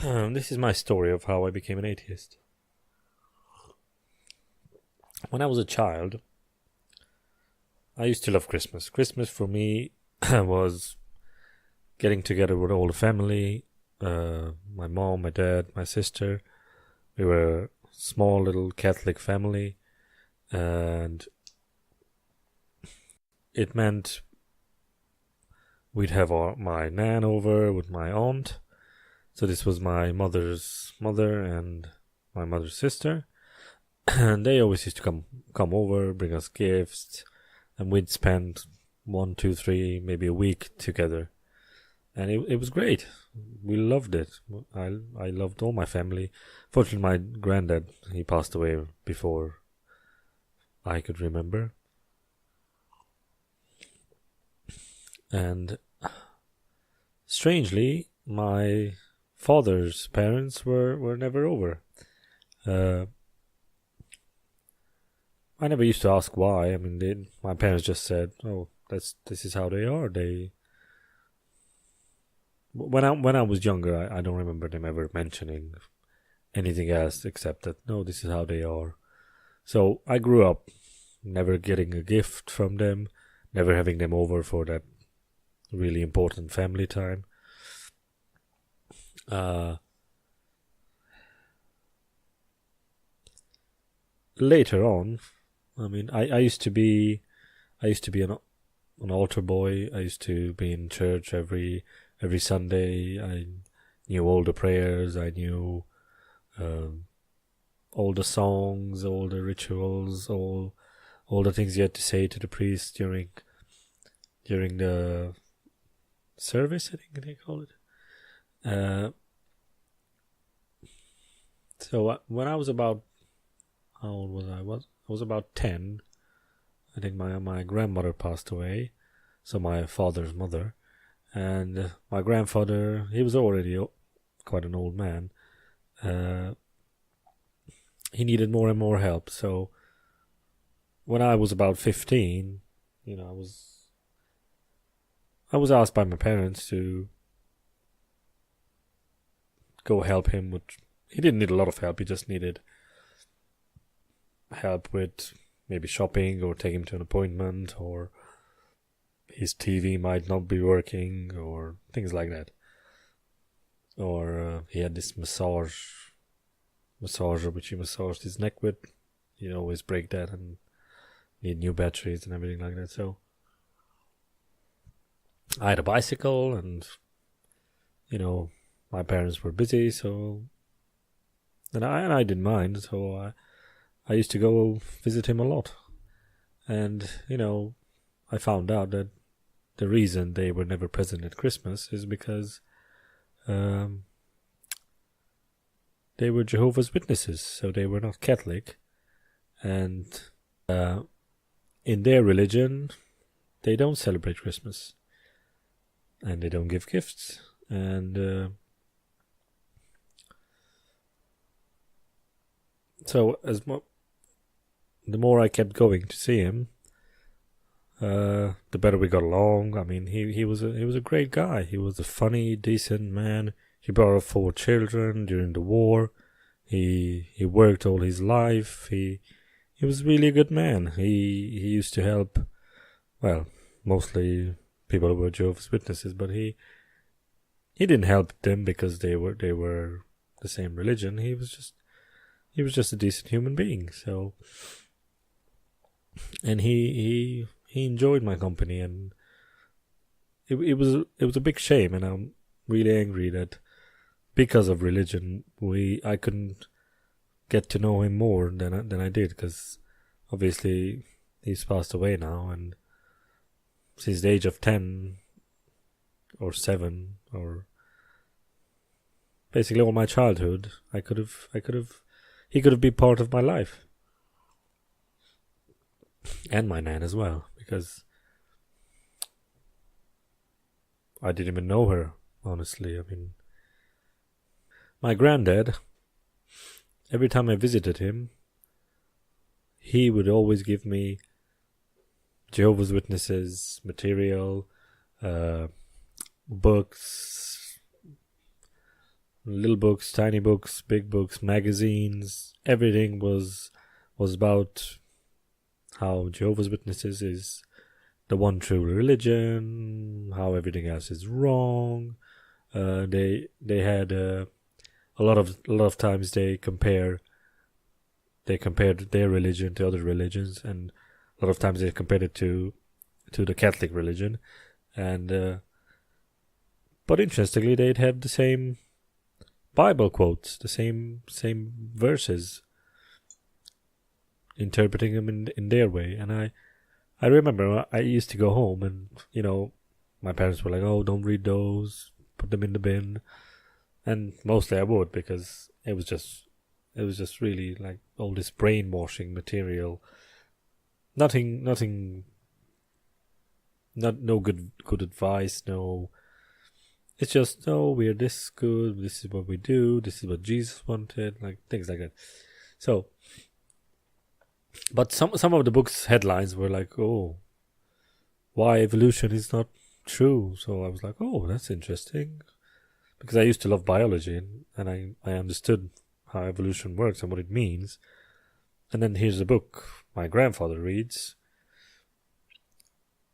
This is my story of how I became an atheist. When I was a child, I used to love Christmas. Christmas for me was getting together with all the family, my mom, my dad, my sister. We were a small little Catholic family, and it meant we'd have my nan over with my aunt. So this was my mother's mother and my mother's sister. And they always used to come over, bring us gifts, and we'd spend 1, 2, 3, maybe a week together. And it was great. We loved it. I loved all my family. Fortunately, my granddad, he passed away before I could remember. And strangely, my father's parents were never over. I never used to ask why. I mean, my parents just said, "Oh, this is how they are." When I was younger, I don't remember them ever mentioning anything else except that, no, this is how they are. So I grew up never getting a gift from them, never having them over for that really important family time. Later on, I mean, I used to be an altar boy. I used to be in church every Sunday. I knew all the prayers. I knew all the songs, all the rituals, all the things you had to say to the priest during the service, I think they call it. So when I was about, how old was I? I was about 10. I think my grandmother passed away, so my father's mother. And my grandfather, he was already quite an old man. He needed more and more help. So when I was about 15, I was asked by my parents to go help him with. He didn't need a lot of help. He just needed help with maybe shopping or take him to an appointment, or his TV might not be working, or things like that. Or he had this massager which he massaged his neck with. He'd always break that and need new batteries and everything like that. So I had a bicycle, and my parents were busy, so and I didn't mind. So I used to go visit him a lot. And, I found out that the reason they were never present at Christmas is because they were Jehovah's Witnesses, so they were not Catholic. And in their religion, they don't celebrate Christmas. And they don't give gifts. And so the more I kept going to see him, the better we got along. I mean, he was a great guy. He was a funny, decent man. He brought up 4 children during the war. He worked all his life. He was really a good man. He used to help, well, mostly people who were Jehovah's Witnesses, but he didn't help them because they were the same religion. He was just a decent human being. So, and he enjoyed my company, and it was a big shame, and I'm really angry that because of religion I couldn't get to know him more than I did, because obviously he's passed away now, and since the age of 10 or 7 or basically all my childhood, he could have been part of my life. And my nan as well, because I didn't even know her, honestly. I mean, my granddad, every time I visited him, he would always give me Jehovah's Witnesses material, books, little books, tiny books, big books, magazines. Everything was about how Jehovah's Witnesses is the one true religion, how everything else is wrong. They had a lot of times they compared their religion to other religions, and a lot of times they compared it to the Catholic religion, and but interestingly, they'd have the same Bible quotes, the same verses, interpreting them in their way. And I remember I used to go home, and my parents were like, "Oh, don't read those, put them in the bin," and mostly I would, because it was just really like all this brainwashing material. Nothing. No good advice. No, it's just, no, we're this good. This is what we do. This is what Jesus wanted. Like things like that. So, but some of the book's headlines were like, "Oh, why evolution is not true." So I was like, "Oh, that's interesting," because I used to love biology, and I understood how evolution works and what it means. And then here's a book my grandfather reads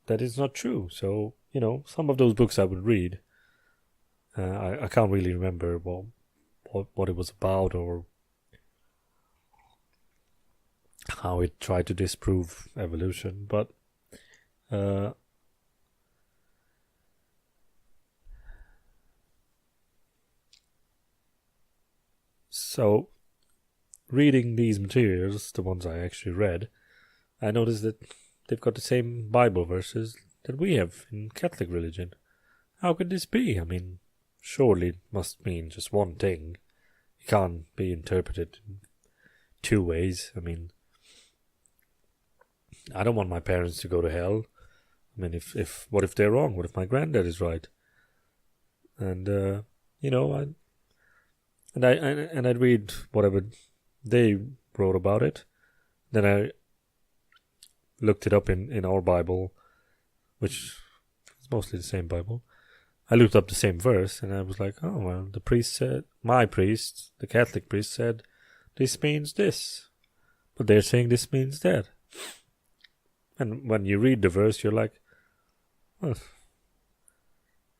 that is not true. So, some of those books I would read. I can't really remember what it was about, or how it tried to disprove evolution. But so reading these materials, the ones I actually read, I noticed that they've got the same Bible verses that we have in Catholic religion. How could this be? I mean, surely it must mean just one thing. It can't be interpreted in two ways. I mean, I don't want my parents to go to hell. I mean, what if they're wrong? What if my granddad is right? And I'd read whatever they wrote about it. Then I looked it up in our Bible, which is mostly the same Bible. I looked up the same verse, and I was like, "Oh, well, the priest said," my priest, the Catholic priest said, "this means this," but they're saying this means that. And when you read the verse, you're like, "Well,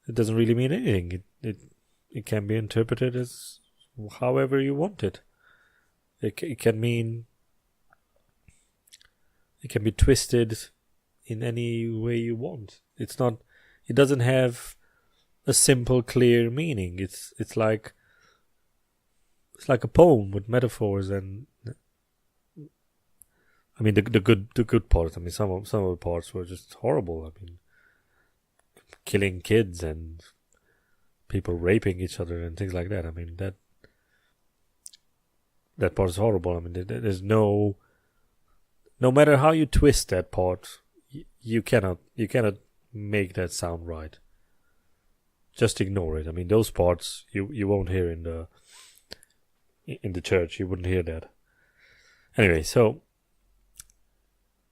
it doesn't really mean anything. It can be interpreted as however you want it. It can mean, it can be twisted in any way you want. It doesn't have a simple, clear meaning. It's like a poem with metaphors, and I mean the good parts. I mean some of the parts were just horrible. I mean, killing kids and people raping each other and things like that. I mean that part is horrible. I mean, there's no matter how you twist that part, you cannot make that sound right. Just ignore it. I mean, those parts you won't hear in the church. You wouldn't hear that. Anyway, so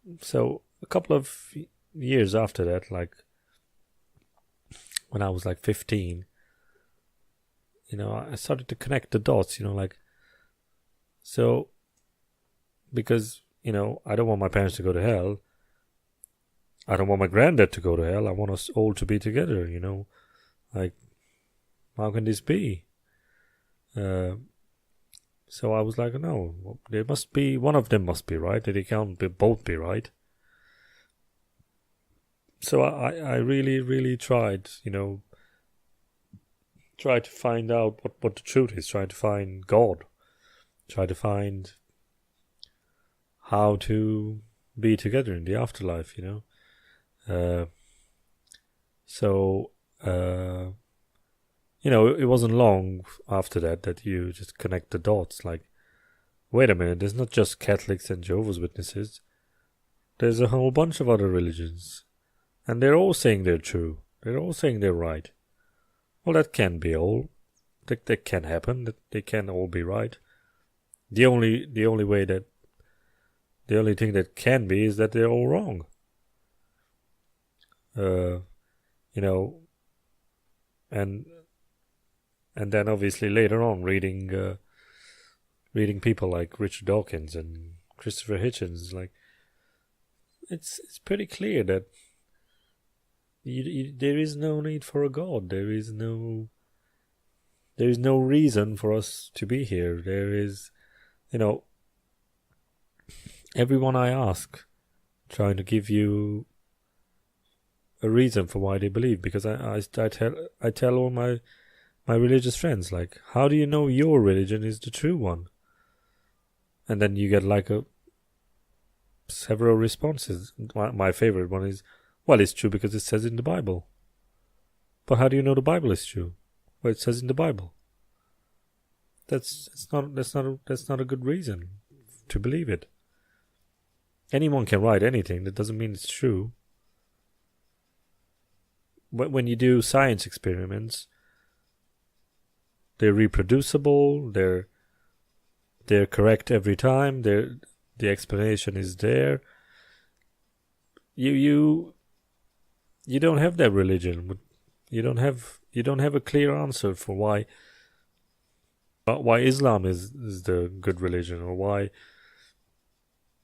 a couple of years after that, like when I was like 15, I started to connect the dots. So because I don't want my parents to go to hell. I don't want my granddad to go to hell. I want us all to be together. Like, how can this be? So I was like, no, there must be, one of them must be right. They can't both be right. So I really, really tried, try to find out what the truth is. Try to find God. Try to find how to be together in the afterlife, it wasn't long after that you just connect the dots. Like, wait a minute, there's not just Catholics and Jehovah's Witnesses. There's a whole bunch of other religions. And they're all saying they're true. They're all saying they're right. Well, that can be all. That can happen. That they can all be right. The only thing that can be is that they're all wrong. And then obviously later on reading people like Richard Dawkins and Christopher Hitchens, like it's pretty clear that there is no need for a God. There is no reason for us to be here. There is, everyone I ask, trying to give you a reason for why they believe, because I tell all my religious friends, like, how do you know your religion is the true one? And then you get like several responses. My favorite one is, well, it's true because it says in the Bible. But how do you know the Bible is true? Well, it says in the Bible. That's not a good reason to believe it. Anyone can write anything. That doesn't mean it's true. When you do science experiments, they're reproducible. They're correct every time. The explanation is there. You don't have that religion. You don't have a clear answer for why Islam is the good religion, or why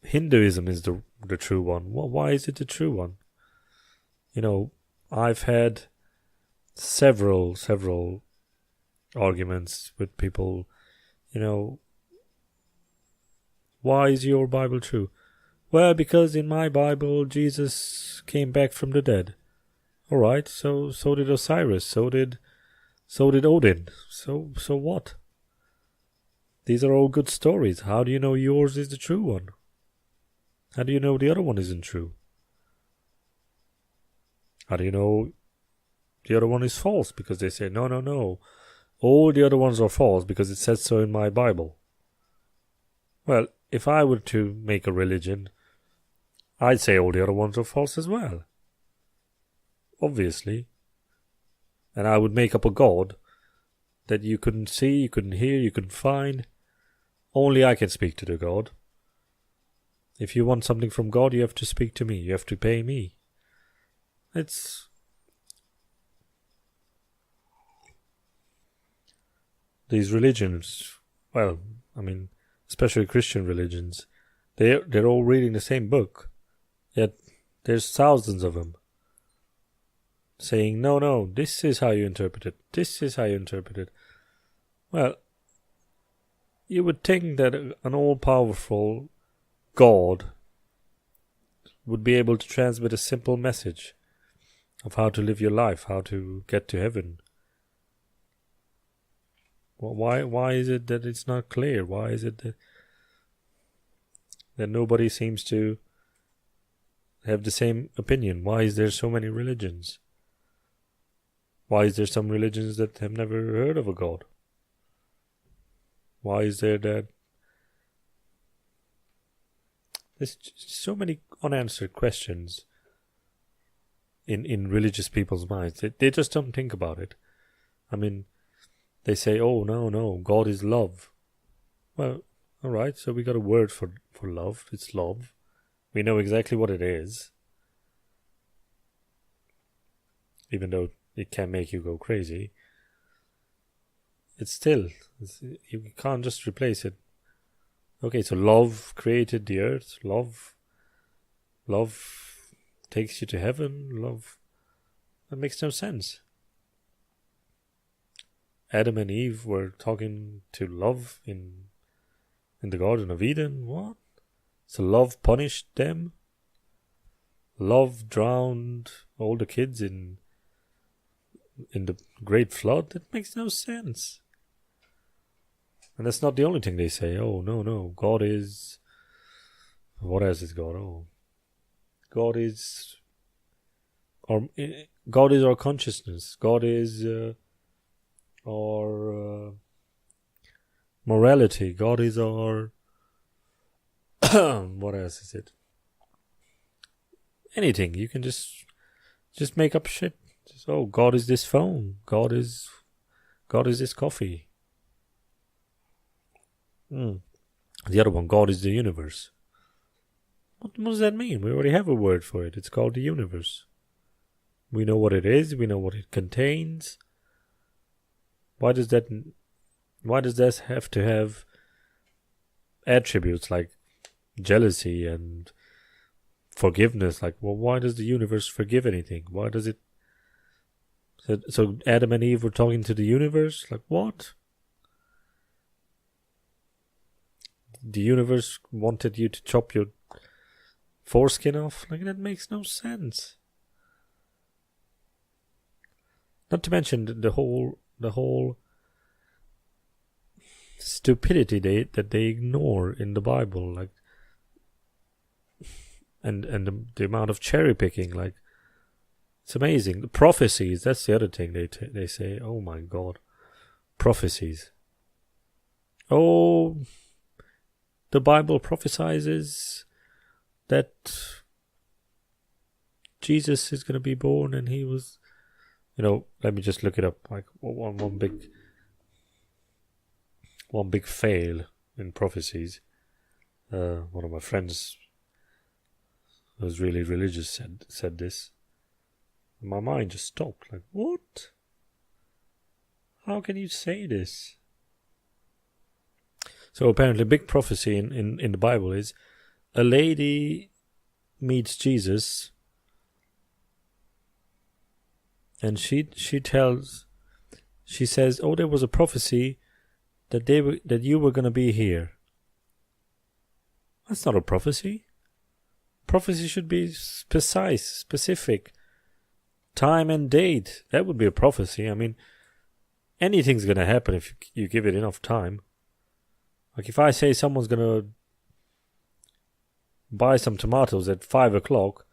Hinduism is the true one. Why is it the true one? I've had several arguments with people. Why is your Bible true? Well, because in my Bible Jesus came back from the dead. All right, so did Osiris, so did Odin. So what? These are all good stories. How do you know yours is the true one? How do you know the other one isn't true? How do you know the other one is false? Because they say, no, all the other ones are false because it says so in my Bible. Well, if I were to make a religion, I'd say all the other ones are false as well. Obviously. And I would make up a God that you couldn't see, you couldn't hear, you couldn't find. Only I can speak to the God. If you want something from God, you have to speak to me. You have to pay me. These religions, well, especially Christian religions, they're all reading the same book, yet there's thousands of them saying, no, this is how you interpret it. This is how you interpret it. Well, you would think that an all-powerful God would be able to transmit a simple message of how to live your life, how to get to heaven. Well, why is it that it's not clear? Why is it that nobody seems to have the same opinion? Why is there so many religions? Why is there some religions that have never heard of a God? Why is there that? There's so many unanswered questions in religious people's minds. They just don't think about it. They say, oh, no, God is love. Well, all right, so we got a word for love. It's love. We know exactly what it is. Even though it can make you go crazy. You can't just replace it. Okay, so love created the earth. Love takes you to heaven. Love, that makes no sense. Adam and Eve were talking to love in the Garden of Eden. What? So love punished them? Love drowned all the kids in the Great Flood? That makes no sense. And that's not the only thing they say. Oh, no, God is... What else is God? Oh, God is our consciousness. God is our morality. God is our... what else is it? Anything. You can just make up shit. God is this phone. God is this coffee. The other one, God is the universe. What does that mean? We already have a word for it. It's called the universe. We know what it is. We know what it contains. Why does that have to have attributes like jealousy and forgiveness? Like, well, why does the universe forgive anything? Why does it? So Adam and Eve were talking to the universe? Like, what? The universe wanted you to chop your foreskin off? Like, that makes no sense. Not to mention the whole stupidity that they ignore in the Bible, like, and the amount of cherry picking, like, it's amazing. The prophecies, that's the other thing they say. Oh my God, prophecies. Oh, the Bible prophesizes that Jesus is going to be born, and he was, let me just look it up. Like, one big fail in prophecies. One of my friends who was really religious said this. My mind just stopped. Like, what? How can you say this? So apparently, big prophecy in the Bible is a lady meets Jesus, and she says, "Oh, there was a prophecy that you were going to be here." That's not a prophecy. Prophecy should be precise, specific, time and date. That would be a prophecy. I mean, anything's going to happen if you give it enough time. Like, if I say someone's going to buy some tomatoes at 5 o'clock,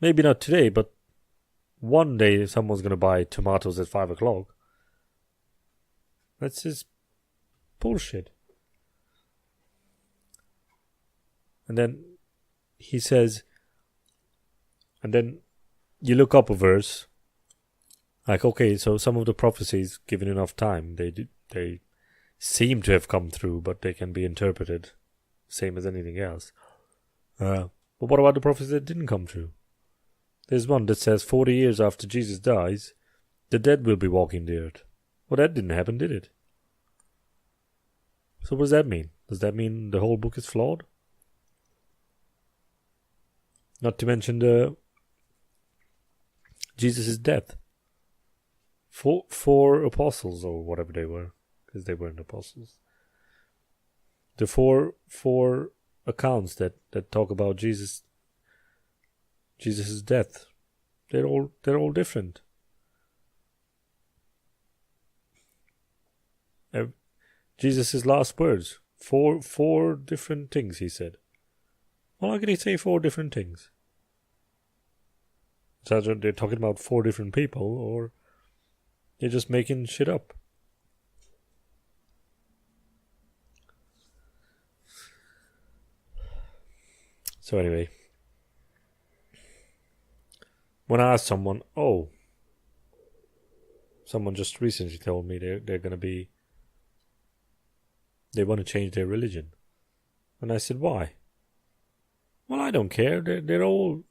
maybe not today, but one day someone's going to buy tomatoes at 5 o'clock. That's just bullshit. And then he says, and then you look up a verse, like, okay, so some of the prophecies, given enough time, they seem to have come through, but they can be interpreted same as anything else. But what about the prophecies that didn't come true? There's one that says 40 years after Jesus dies, the dead will be walking the earth. Well, that didn't happen, did it? So what does that mean? Does that mean the whole book is flawed? Not to mention Jesus' death. Four apostles, or whatever they were, because they weren't apostles. The four accounts that talk about Jesus' death, they're all different. Jesus' last words, four different things he said. Well, how can he say 4 different things? It's either they're talking about 4 different people, or they're just making shit up. So anyway, when I asked someone, someone just recently told me they want to change their religion. And I said, why? Well, I don't care. They're all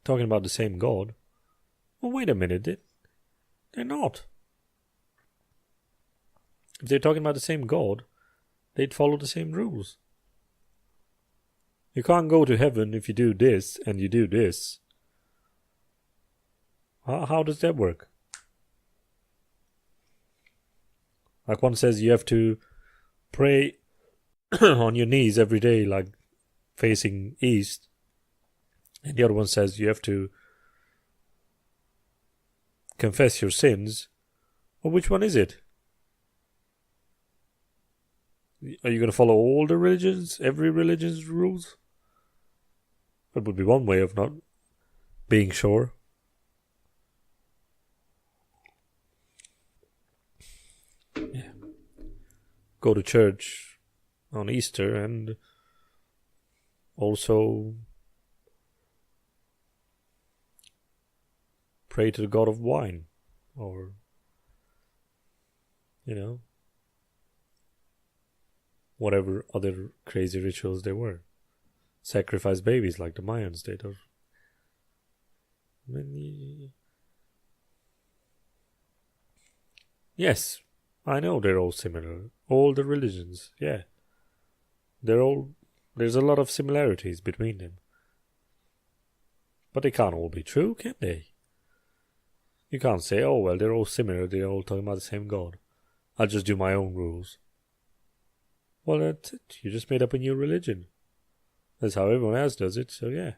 talking about the same God. Well, wait a minute. They're not. If they're talking about the same God, they'd follow the same rules. You can't go to heaven if you do this and you do this. How does that work? Like, one says you have to pray on your knees every day, like facing east, and the other one says you have to confess your sins. Well, which one is it? Are you going to follow all the religions, every religion's rules? That would be one way of not being sure. Yeah. Go to church on Easter and also pray to the god of wine, or whatever other crazy rituals there were. Sacrifice babies like the Mayans did. Or Yes, I know they're all similar. All the religions, yeah. They're all. There's a lot of similarities between them. But they can't all be true, can they? You can't say, oh, well, they're all similar, they're all talking about the same God. I'll just do my own rules. Well, that's it. You just made up a new religion. That's how everyone else does it, so yeah.